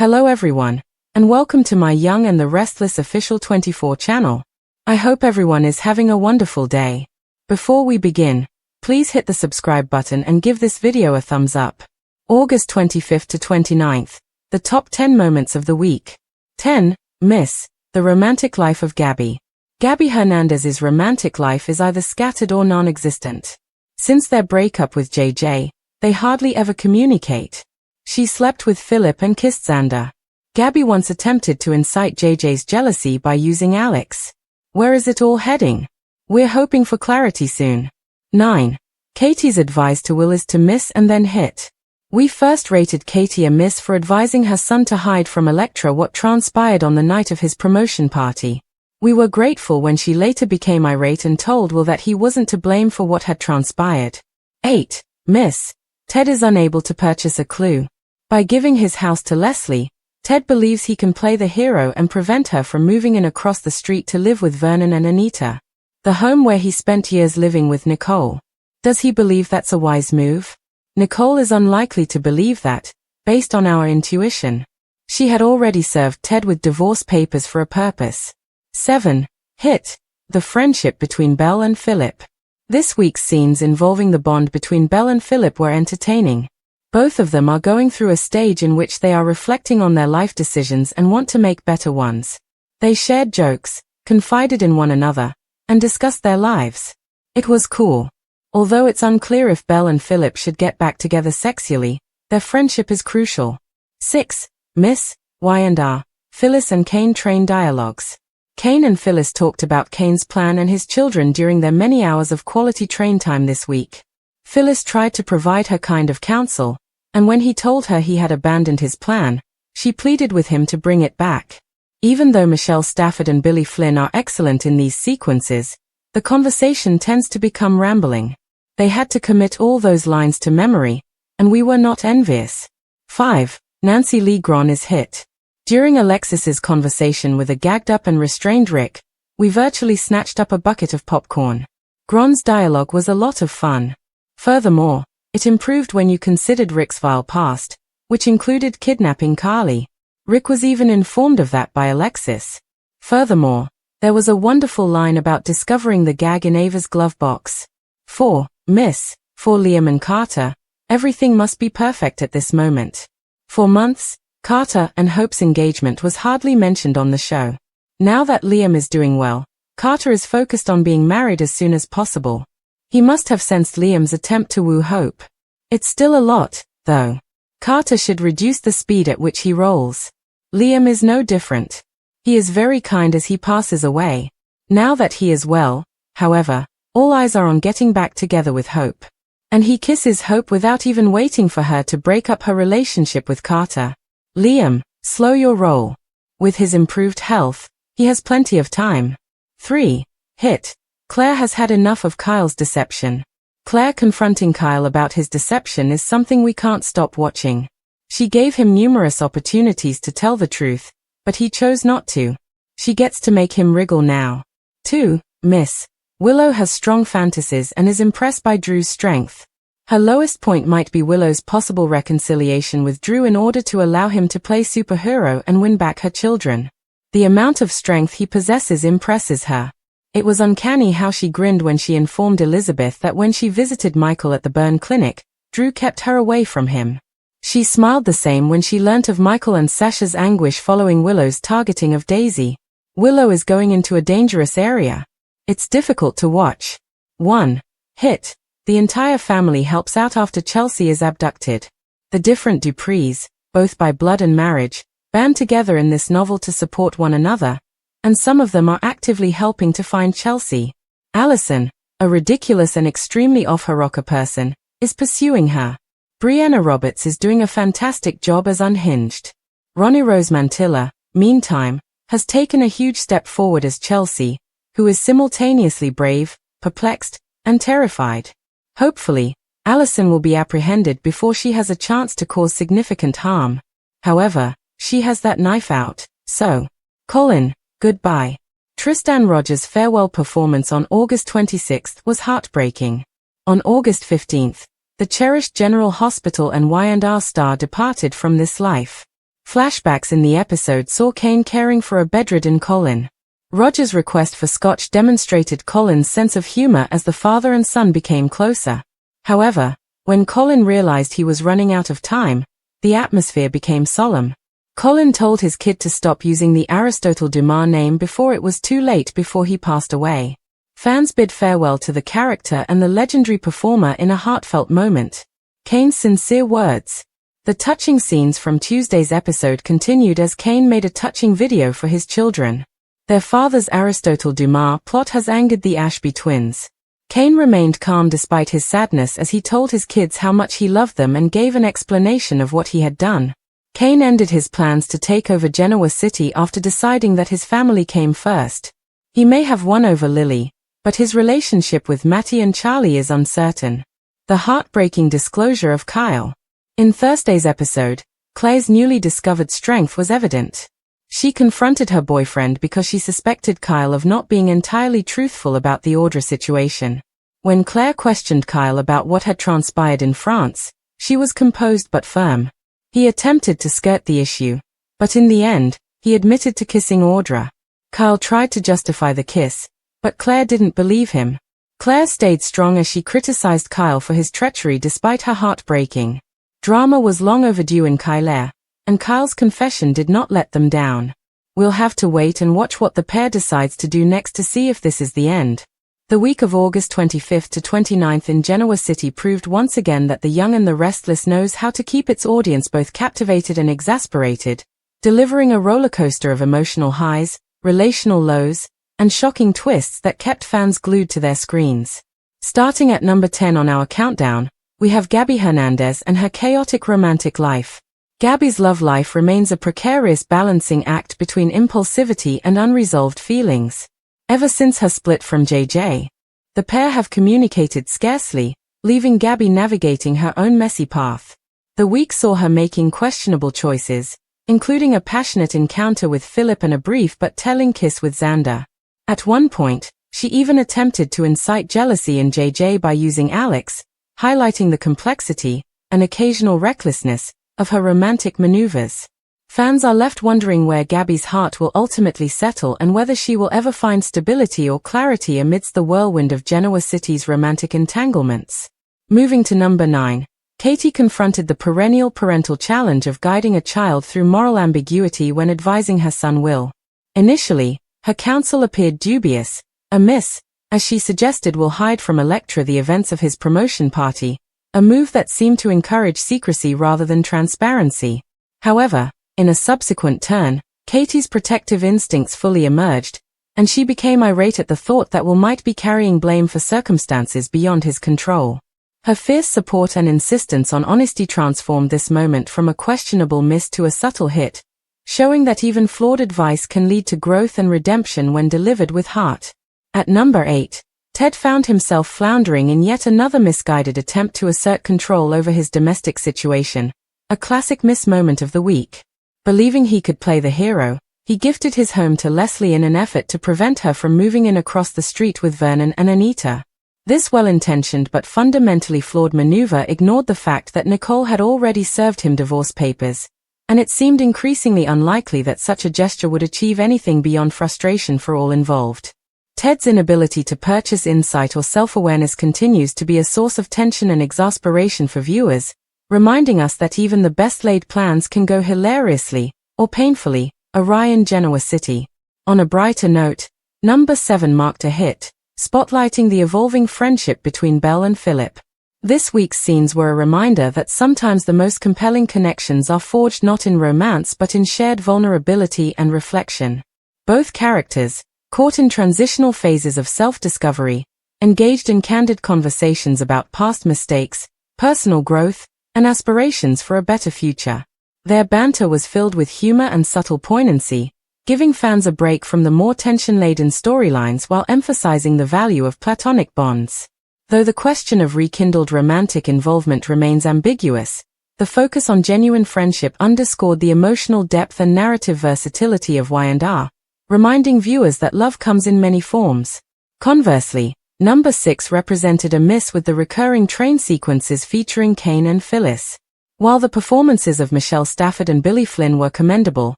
Hello everyone, and welcome to my Young and the Restless official 24 channel. I hope everyone is having a wonderful day. Before we begin, please hit the subscribe button and give this video a thumbs up. August 25th to 29th, the top 10 moments of the week. 10. Miss, the romantic life of Gabi. Gabi Hernandez's romantic life is either scattered or non-existent. Since their breakup with JJ, they hardly ever communicate. She slept with Philip and kissed Xander. Gabi once attempted to incite JJ's jealousy by using Alex. Where is it all heading? We're hoping for clarity soon. 9. Katie's advice to Will is to miss and then hit. We first rated Katie a miss for advising her son to hide from Electra what transpired on the night of his promotion party. We were grateful when she later became irate and told Will that he wasn't to blame for what had transpired. 8. Miss, Ted is unable to purchase a clue. By giving his house to Leslie, Ted believes he can play the hero and prevent her from moving in across the street to live with Vernon and Anita, the home where he spent years living with Nicole. Does he believe that's a wise move? Nicole is unlikely to believe that, based on our intuition. She had already served Ted with divorce papers for a purpose. 7. Hit, the friendship between Belle and Philip. This week's scenes involving the bond between Belle and Philip were entertaining. Both of them are going through a stage in which they are reflecting on their life decisions and want to make better ones. They shared jokes, confided in one another, and discussed their lives. It was cool. Although it's unclear if Belle and Philip should get back together sexually, their friendship is crucial. 6. Miss, Y&R, Phyllis and Kane train dialogues. Kane and Phyllis talked about Kane's plan and his children during their many hours of quality train time this week. Phyllis tried to provide her kind of counsel, and when he told her he had abandoned his plan, she pleaded with him to bring it back. Even though Michelle Stafford and Billy Flynn are excellent in these sequences, the conversation tends to become rambling. They had to commit all those lines to memory, and we were not envious. 5. Nancy Lee Grahn is hit. During Alexis's conversation with a gagged-up and restrained Rick, we virtually snatched up a bucket of popcorn. Grahn's dialogue was a lot of fun. Furthermore, it improved when you considered Rick's vile past, which included kidnapping Carly. Rick was even informed of that by Alexis. Furthermore, there was a wonderful line about discovering the gag in Ava's glove box. 4. Miss, for Liam and Carter, everything must be perfect at this moment. For months, Carter and Hope's engagement was hardly mentioned on the show. Now that Liam is doing well, Carter is focused on being married as soon as possible. He must have sensed Liam's attempt to woo Hope. It's still a lot, though. Carter should reduce the speed at which he rolls. Liam is no different. He is very kind as he passes away. Now that he is well, however, all eyes are on getting back together with Hope. And he kisses Hope without even waiting for her to break up her relationship with Carter. Liam, slow your roll. With his improved health, he has plenty of time. 3. Hit. Claire has had enough of Kyle's deception. Claire confronting Kyle about his deception is something we can't stop watching. She gave him numerous opportunities to tell the truth, but he chose not to. She gets to make him wriggle now. 2. Miss. Willow has strong fantasies and is impressed by Drew's strength. Her lowest point might be Willow's possible reconciliation with Drew in order to allow him to play superhero and win back her children. The amount of strength he possesses impresses her. It was uncanny how she grinned when she informed Elizabeth that when she visited Michael at the burn clinic, Drew kept her away from him. She smiled the same when she learnt of Michael and Sasha's anguish following Willow's targeting of Daisy. Willow is going into a dangerous area. It's difficult to watch. 1. Hit. The entire family helps out after Chelsea is abducted. The different Duprees, both by blood and marriage, band together in this novel to support one another, and some of them are actively helping to find Chelsea. Allison, a ridiculous and extremely off-her-rocker person, is pursuing her. Brianna Roberts is doing a fantastic job as unhinged. Ronnie Rose Mantilla, meantime, has taken a huge step forward as Chelsea, who is simultaneously brave, perplexed, and terrified. Hopefully, Allison will be apprehended before she has a chance to cause significant harm. However, she has that knife out, so. Colin, goodbye. Tristan Rogers' farewell performance on August 26th was heartbreaking. On August 15th, the cherished General Hospital and Y&R star departed from this life. Flashbacks in the episode saw Kane caring for a bedridden Colin. Roger's request for scotch demonstrated Colin's sense of humor as the father and son became closer. However, when Colin realized he was running out of time, the atmosphere became solemn. Colin told his kid to stop using the Aristotle Dumas name before it was too late before he passed away. Fans bid farewell to the character and the legendary performer in a heartfelt moment. Kane's sincere words. The touching scenes from Tuesday's episode continued as Kane made a touching video for his children. Their father's Aristotle Dumas plot has angered the Ashby twins. Kane remained calm despite his sadness as he told his kids how much he loved them and gave an explanation of what he had done. Kane ended his plans to take over Genoa City after deciding that his family came first. He may have won over Lily, but his relationship with Matty and Charlie is uncertain. The heartbreaking disclosure of Kyle. In Thursday's episode, Claire's newly discovered strength was evident. She confronted her boyfriend because she suspected Kyle of not being entirely truthful about the Audra situation. When Claire questioned Kyle about what had transpired in France, she was composed but firm. He attempted to skirt the issue, but in the end, he admitted to kissing Audra. Kyle tried to justify the kiss, but Claire didn't believe him. Claire stayed strong as she criticized Kyle for his treachery despite her heart breaking. Drama was long overdue in Kyle, and Kyle's confession did not let them down. We'll have to wait and watch what the pair decides to do next to see if this is the end. The week of August 25th to 29th in Genoa City proved once again that The Young and the Restless knows how to keep its audience both captivated and exasperated, delivering a rollercoaster of emotional highs, relational lows, and shocking twists that kept fans glued to their screens. Starting at number 10 on our countdown, we have Gabi Hernandez and her chaotic romantic life. Gabi's love life remains a precarious balancing act between impulsivity and unresolved feelings. Ever since her split from JJ, the pair have communicated scarcely, leaving Gabi navigating her own messy path. The week saw her making questionable choices, including a passionate encounter with Philip and a brief but telling kiss with Xander. At one point, she even attempted to incite jealousy in JJ by using Alex, highlighting the complexity, and occasional recklessness, of her romantic maneuvers. Fans are left wondering where Gabi's heart will ultimately settle and whether she will ever find stability or clarity amidst the whirlwind of Genoa City's romantic entanglements. Moving to number 9, Katie confronted the perennial parental challenge of guiding a child through moral ambiguity when advising her son Will. Initially, her counsel appeared dubious, a miss, as she suggested Will hide from Electra the events of his promotion party, a move that seemed to encourage secrecy rather than transparency. However, in a subsequent turn, Katie's protective instincts fully emerged, and she became irate at the thought that Will might be carrying blame for circumstances beyond his control. Her fierce support and insistence on honesty transformed this moment from a questionable miss to a subtle hit, showing that even flawed advice can lead to growth and redemption when delivered with heart. At number 8, Ted found himself floundering in yet another misguided attempt to assert control over his domestic situation, a classic miss moment of the week. Believing he could play the hero, he gifted his home to Leslie in an effort to prevent her from moving in across the street with Vernon and Anita. This well-intentioned but fundamentally flawed maneuver ignored the fact that Nicole had already served him divorce papers, and it seemed increasingly unlikely that such a gesture would achieve anything beyond frustration for all involved. Ted's inability to purchase insight or self-awareness continues to be a source of tension and exasperation for viewers, reminding us that even the best-laid plans can go hilariously, or painfully, awry in Genoa City. On a brighter note, number 7 marked a hit, spotlighting the evolving friendship between Belle and Philip. This week's scenes were a reminder that sometimes the most compelling connections are forged not in romance but in shared vulnerability and reflection. Both characters, caught in transitional phases of self-discovery, engaged in candid conversations about past mistakes, personal growth, and aspirations for a better future. Their banter was filled with humor and subtle poignancy, giving fans a break from the more tension-laden storylines while emphasizing the value of platonic bonds. Though the question of rekindled romantic involvement remains ambiguous, the focus on genuine friendship underscored the emotional depth and narrative versatility of Y&R, reminding viewers that love comes in many forms. Conversely, number 6 represented a miss with the recurring train sequences featuring Kane and Phyllis. While the performances of Michelle Stafford and Billy Flynn were commendable,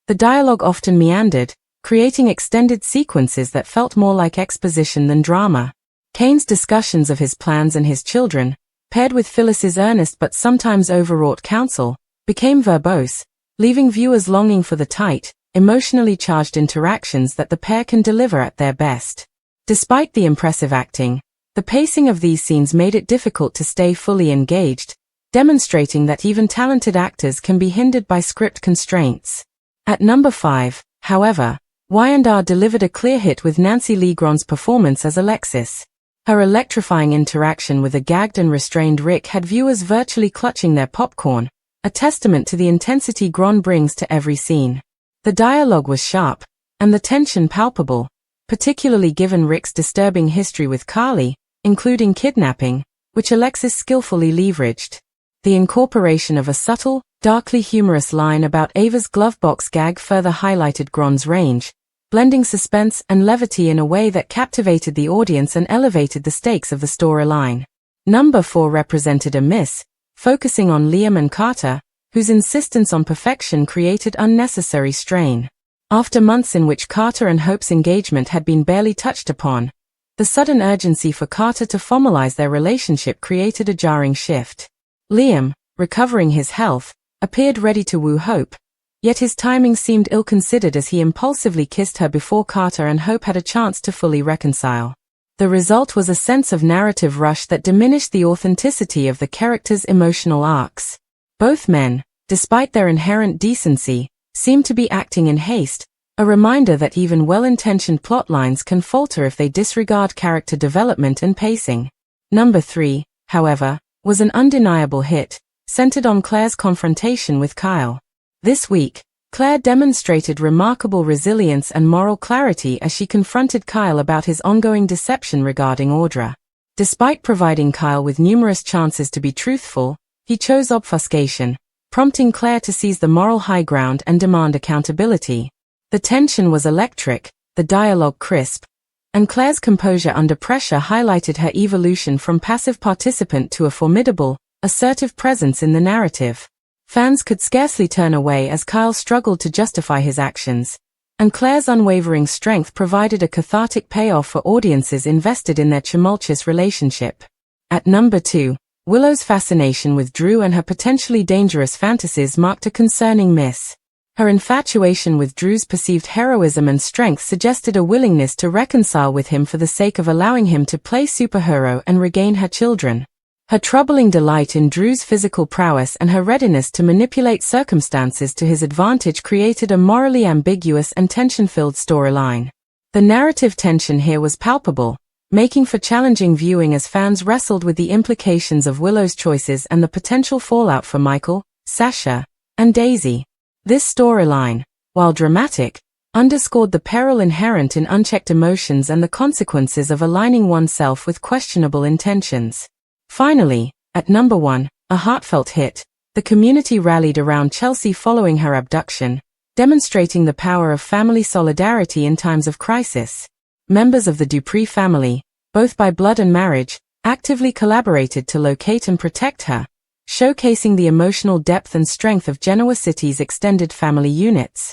the dialogue often meandered, creating extended sequences that felt more like exposition than drama. Kane's discussions of his plans and his children, paired with Phyllis's earnest but sometimes overwrought counsel, became verbose, leaving viewers longing for the tight, emotionally charged interactions that the pair can deliver at their best. Despite the impressive acting, the pacing of these scenes made it difficult to stay fully engaged, demonstrating that even talented actors can be hindered by script constraints. At number 5, however, Y&R delivered a clear hit with Nancy Lee Grahn's performance as Alexis. Her electrifying interaction with a gagged and restrained Rick had viewers virtually clutching their popcorn, a testament to the intensity Grahn brings to every scene. The dialogue was sharp, and the tension palpable, particularly given Rick's disturbing history with Carly, including kidnapping, which Alexis skillfully leveraged. The incorporation of a subtle, darkly humorous line about Ava's glovebox gag further highlighted Grahn's range, blending suspense and levity in a way that captivated the audience and elevated the stakes of the storyline. Number 4 represented a miss, focusing on Liam and Carter, whose insistence on perfection created unnecessary strain. After months in which Carter and Hope's engagement had been barely touched upon, the sudden urgency for Carter to formalize their relationship created a jarring shift. Liam, recovering his health, appeared ready to woo Hope, yet his timing seemed ill-considered as he impulsively kissed her before Carter and Hope had a chance to fully reconcile. The result was a sense of narrative rush that diminished the authenticity of the characters' emotional arcs. Both men, despite their inherent decency, seemed to be acting in haste, a reminder that even well-intentioned plotlines can falter if they disregard character development and pacing. Number 3, however, was an undeniable hit, centered on Claire's confrontation with Kyle. This week, Claire demonstrated remarkable resilience and moral clarity as she confronted Kyle about his ongoing deception regarding Audra. Despite providing Kyle with numerous chances to be truthful, he chose obfuscation, prompting Claire to seize the moral high ground and demand accountability. The tension was electric, the dialogue crisp, and Claire's composure under pressure highlighted her evolution from passive participant to a formidable, assertive presence in the narrative. Fans could scarcely turn away as Kyle struggled to justify his actions, and Claire's unwavering strength provided a cathartic payoff for audiences invested in their tumultuous relationship. At number 2, Willow's fascination with Drew and her potentially dangerous fantasies marked a concerning miss. Her infatuation with Drew's perceived heroism and strength suggested a willingness to reconcile with him for the sake of allowing him to play superhero and regain her children. Her troubling delight in Drew's physical prowess and her readiness to manipulate circumstances to his advantage created a morally ambiguous and tension-filled storyline. The narrative tension here was palpable, making for challenging viewing as fans wrestled with the implications of Willow's choices and the potential fallout for Michael, Sasha, and Daisy. This storyline, while dramatic, underscored the peril inherent in unchecked emotions and the consequences of aligning oneself with questionable intentions. Finally, at number 1, a heartfelt hit, the community rallied around Chelsea following her abduction, demonstrating the power of family solidarity in times of crisis. Members of the Dupree family, both by blood and marriage, actively collaborated to locate and protect her, showcasing the emotional depth and strength of Genoa City's extended family units.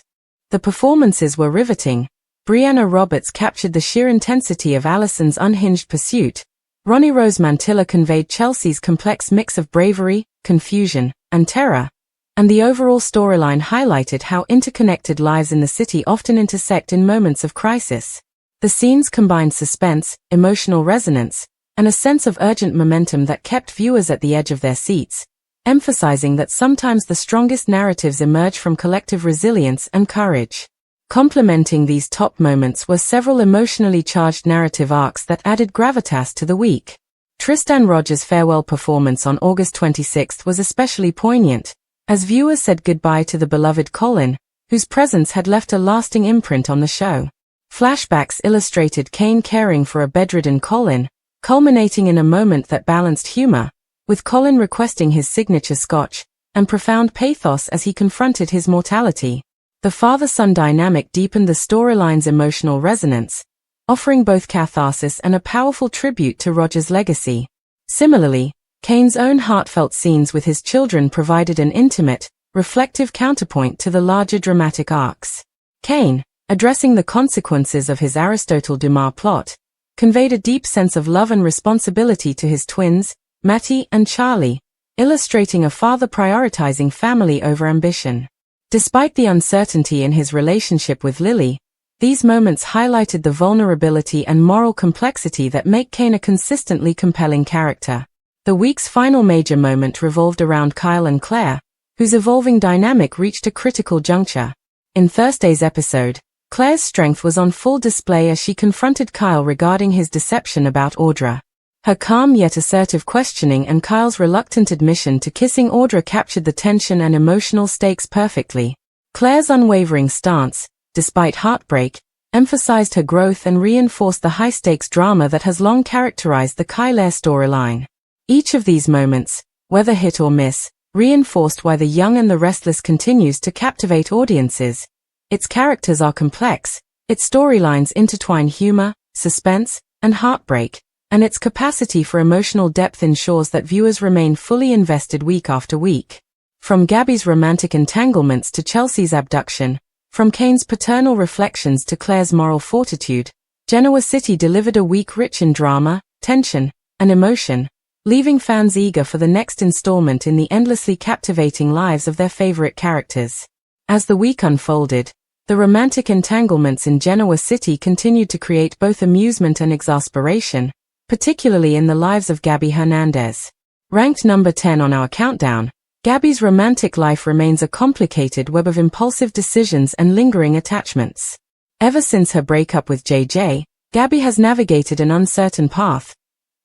The performances were riveting. Brianna Roberts captured the sheer intensity of Allison's unhinged pursuit. Ronnie Rose Mantilla conveyed Chelsea's complex mix of bravery, confusion, and terror, and the overall storyline highlighted how interconnected lives in the city often intersect in moments of crisis. The scenes combined suspense, emotional resonance, and a sense of urgent momentum that kept viewers at the edge of their seats, emphasizing that sometimes the strongest narratives emerge from collective resilience and courage. Complementing these top moments were several emotionally charged narrative arcs that added gravitas to the week. Tristan Rogers' farewell performance on August 26 was especially poignant, as viewers said goodbye to the beloved Colin, whose presence had left a lasting imprint on the show. Flashbacks illustrated Kane caring for a bedridden Colin, culminating in a moment that balanced humor, with Colin requesting his signature scotch, and profound pathos as he confronted his mortality. The father-son dynamic deepened the storyline's emotional resonance, offering both catharsis and a powerful tribute to Roger's legacy. Similarly, Kane's own heartfelt scenes with his children provided an intimate, reflective counterpoint to the larger dramatic arcs. Kane, addressing the consequences of his Aristotle Dumas plot, conveyed a deep sense of love and responsibility to his twins, Mattie and Charlie, illustrating a father prioritizing family over ambition. Despite the uncertainty in his relationship with Lily, these moments highlighted the vulnerability and moral complexity that make Kane a consistently compelling character. The week's final major moment revolved around Kyle and Claire, whose evolving dynamic reached a critical juncture. In Thursday's episode, Claire's strength was on full display as she confronted Kyle regarding his deception about Audra. Her calm yet assertive questioning and Kyle's reluctant admission to kissing Audra captured the tension and emotional stakes perfectly. Claire's unwavering stance, despite heartbreak, emphasized her growth and reinforced the high-stakes drama that has long characterized the Kyle storyline. Each of these moments, whether hit or miss, reinforced why The Young and the Restless continues to captivate audiences. Its characters are complex, its storylines intertwine humor, suspense, and heartbreak, and its capacity for emotional depth ensures that viewers remain fully invested week after week. From Gabi's romantic entanglements to Chelsea's abduction, from Kane's paternal reflections to Claire's moral fortitude, Genoa City delivered a week rich in drama, tension, and emotion, leaving fans eager for the next installment in the endlessly captivating lives of their favorite characters. As the week unfolded, the romantic entanglements in Genoa City continued to create both amusement and exasperation, particularly in the lives of Gabi Hernandez. Ranked number 10 on our countdown, Gabi's romantic life remains a complicated web of impulsive decisions and lingering attachments. Ever since her breakup with JJ, Gabi has navigated an uncertain path,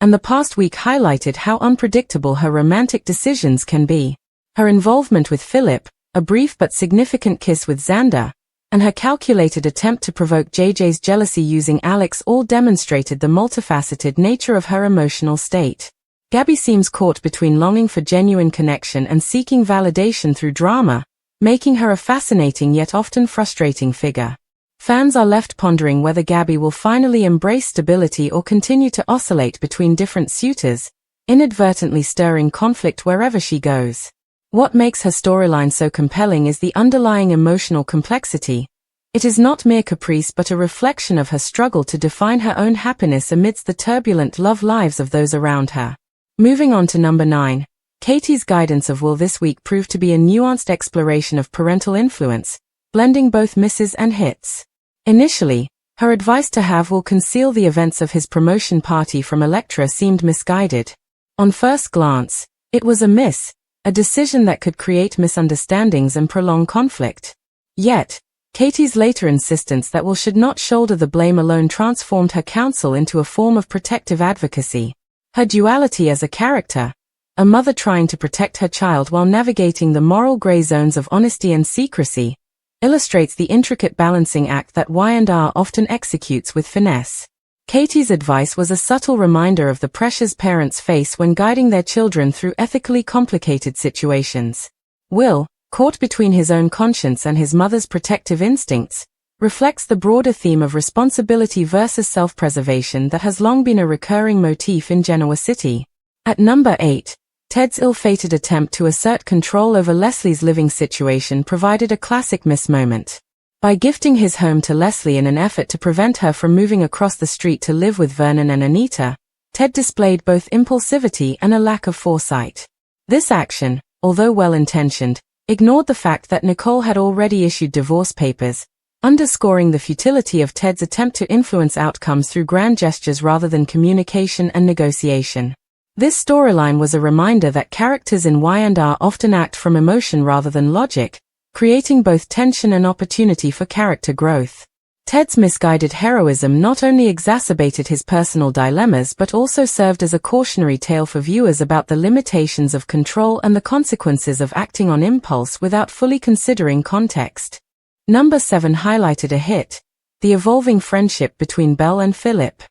and the past week highlighted how unpredictable her romantic decisions can be. Her involvement with Philip, a brief but significant kiss with Xander, and her calculated attempt to provoke JJ's jealousy using Alex all demonstrated the multifaceted nature of her emotional state. Gabi seems caught between longing for genuine connection and seeking validation through drama, making her a fascinating yet often frustrating figure. Fans are left pondering whether Gabi will finally embrace stability or continue to oscillate between different suitors, inadvertently stirring conflict wherever she goes. What makes her storyline so compelling is the underlying emotional complexity. It is not mere caprice but a reflection of her struggle to define her own happiness amidst the turbulent love lives of those around her. Moving on to number 9, Katie's guidance of Will this week proved to be a nuanced exploration of parental influence, blending both misses and hits. Initially, her advice to have Will conceal the events of his promotion party from Electra seemed misguided. On first glance, it was a miss, a decision that could create misunderstandings and prolong conflict. Yet, Katie's later insistence that Will should not shoulder the blame alone transformed her counsel into a form of protective advocacy. Her duality as a character, a mother trying to protect her child while navigating the moral gray zones of honesty and secrecy, illustrates the intricate balancing act that Y&R often executes with finesse. Katie's advice was a subtle reminder of the pressures parents face when guiding their children through ethically complicated situations. Will, caught between his own conscience and his mother's protective instincts, reflects the broader theme of responsibility versus self-preservation that has long been a recurring motif in Genoa City. At number 8, Ted's ill-fated attempt to assert control over Leslie's living situation provided a classic miss moment. By gifting his home to Leslie in an effort to prevent her from moving across the street to live with Vernon and Anita, Ted displayed both impulsivity and a lack of foresight. This action, although well-intentioned, ignored the fact that Nicole had already issued divorce papers, underscoring the futility of Ted's attempt to influence outcomes through grand gestures rather than communication and negotiation. This storyline was a reminder that characters in Y&R often act from emotion rather than logic, creating both tension and opportunity for character growth. Ted's misguided heroism not only exacerbated his personal dilemmas but also served as a cautionary tale for viewers about the limitations of control and the consequences of acting on impulse without fully considering context. Number 7 highlighted a hit, the evolving friendship between Belle and Philip.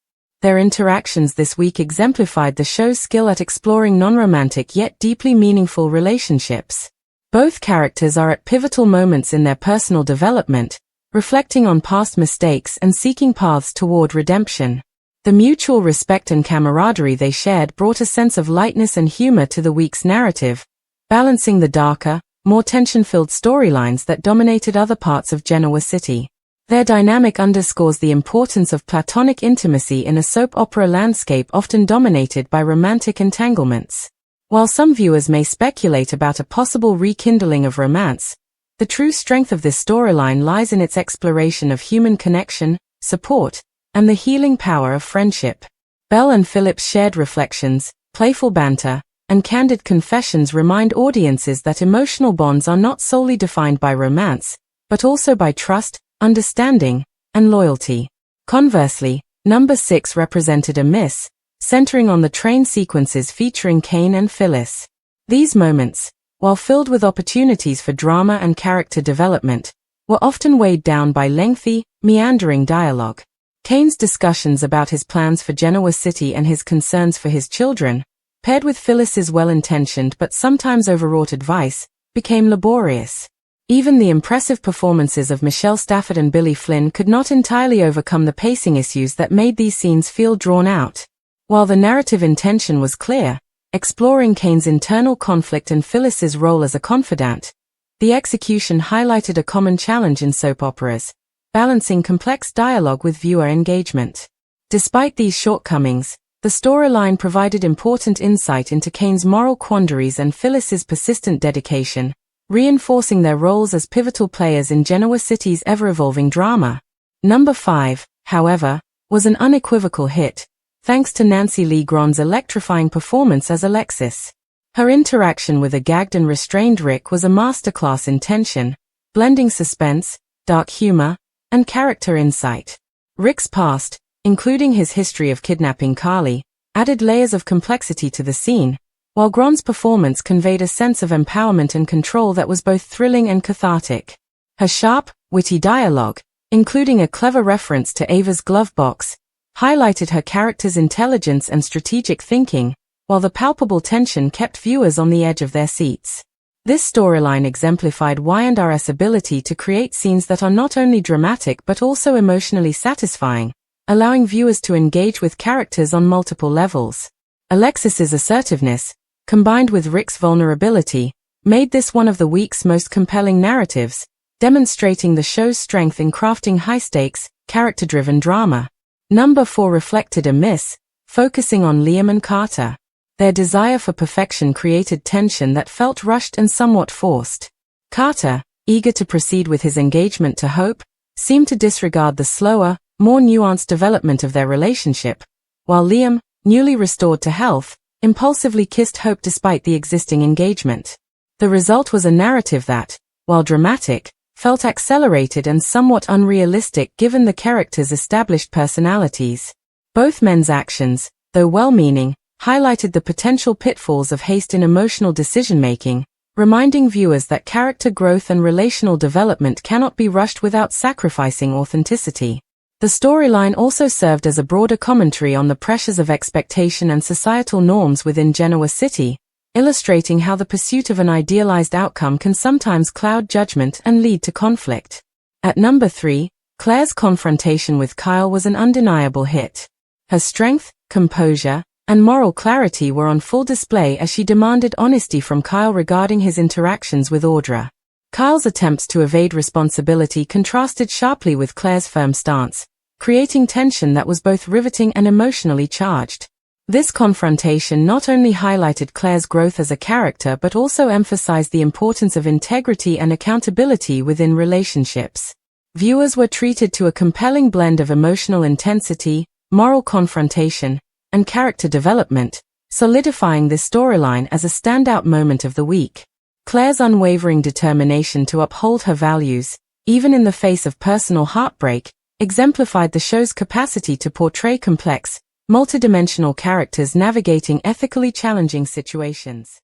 Their interactions this week exemplified the show's skill at exploring non-romantic yet deeply meaningful relationships. Both characters are at pivotal moments in their personal development, reflecting on past mistakes and seeking paths toward redemption. The mutual respect and camaraderie they shared brought a sense of lightness and humor to the week's narrative, balancing the darker, more tension-filled storylines that dominated other parts of Genoa City. Their dynamic underscores the importance of platonic intimacy in a soap opera landscape often dominated by romantic entanglements. While some viewers may speculate about a possible rekindling of romance, the true strength of this storyline lies in its exploration of human connection, support, and the healing power of friendship. Belle and Philip's shared reflections, playful banter, and candid confessions remind audiences that emotional bonds are not solely defined by romance, but also by trust, understanding, and loyalty. Conversely, number 6 represented a miss, centering on the train sequences featuring Cain and Phyllis. These moments, while filled with opportunities for drama and character development, were often weighed down by lengthy, meandering dialogue. Cain's discussions about his plans for Genoa City and his concerns for his children, paired with Phyllis's well-intentioned but sometimes overwrought advice, became laborious. Even the impressive performances of Michelle Stafford and Billy Flynn could not entirely overcome the pacing issues that made these scenes feel drawn out. While the narrative intention was clear, exploring Cain's internal conflict and Phyllis's role as a confidant, the execution highlighted a common challenge in soap operas, balancing complex dialogue with viewer engagement. Despite these shortcomings, the storyline provided important insight into Cain's moral quandaries and Phyllis's persistent dedication, reinforcing their roles as pivotal players in Genoa City's ever-evolving drama. Number 5, however, was an unequivocal hit, thanks to Nancy Lee Grahn's electrifying performance as Alexis. Her interaction with a gagged and restrained Rick was a masterclass in tension, blending suspense, dark humor, and character insight. Rick's past, including his history of kidnapping Carly, added layers of complexity to the scene, while Grahn's performance conveyed a sense of empowerment and control that was both thrilling and cathartic. Her sharp, witty dialogue, including a clever reference to Ava's glove box, highlighted her character's intelligence and strategic thinking, while the palpable tension kept viewers on the edge of their seats. This storyline exemplified Y&R's ability to create scenes that are not only dramatic but also emotionally satisfying, allowing viewers to engage with characters on multiple levels. Alexis's assertiveness, combined with Rick's vulnerability, made this one of the week's most compelling narratives, demonstrating the show's strength in crafting high-stakes, character-driven drama. Number 4 reflected a miss, focusing on Liam and Carter. Their desire for perfection created tension that felt rushed and somewhat forced. Carter, eager to proceed with his engagement to Hope, seemed to disregard the slower, more nuanced development of their relationship, while Liam, newly restored to health, impulsively kissed Hope despite the existing engagement. The result was a narrative that, while dramatic, felt accelerated and somewhat unrealistic given the characters' established personalities. Both men's actions, though well-meaning, highlighted the potential pitfalls of haste in emotional decision-making, reminding viewers that character growth and relational development cannot be rushed without sacrificing authenticity. The storyline also served as a broader commentary on the pressures of expectation and societal norms within Genoa City, illustrating how the pursuit of an idealized outcome can sometimes cloud judgment and lead to conflict. At number 3, Claire's confrontation with Kyle was an undeniable hit. Her strength, composure, and moral clarity were on full display as she demanded honesty from Kyle regarding his interactions with Audra. Kyle's attempts to evade responsibility contrasted sharply with Claire's firm stance, creating tension that was both riveting and emotionally charged. This confrontation not only highlighted Claire's growth as a character but also emphasized the importance of integrity and accountability within relationships. Viewers were treated to a compelling blend of emotional intensity, moral confrontation, and character development, solidifying this storyline as a standout moment of the week. Claire's unwavering determination to uphold her values, even in the face of personal heartbreak, exemplified the show's capacity to portray complex, multidimensional characters navigating ethically challenging situations.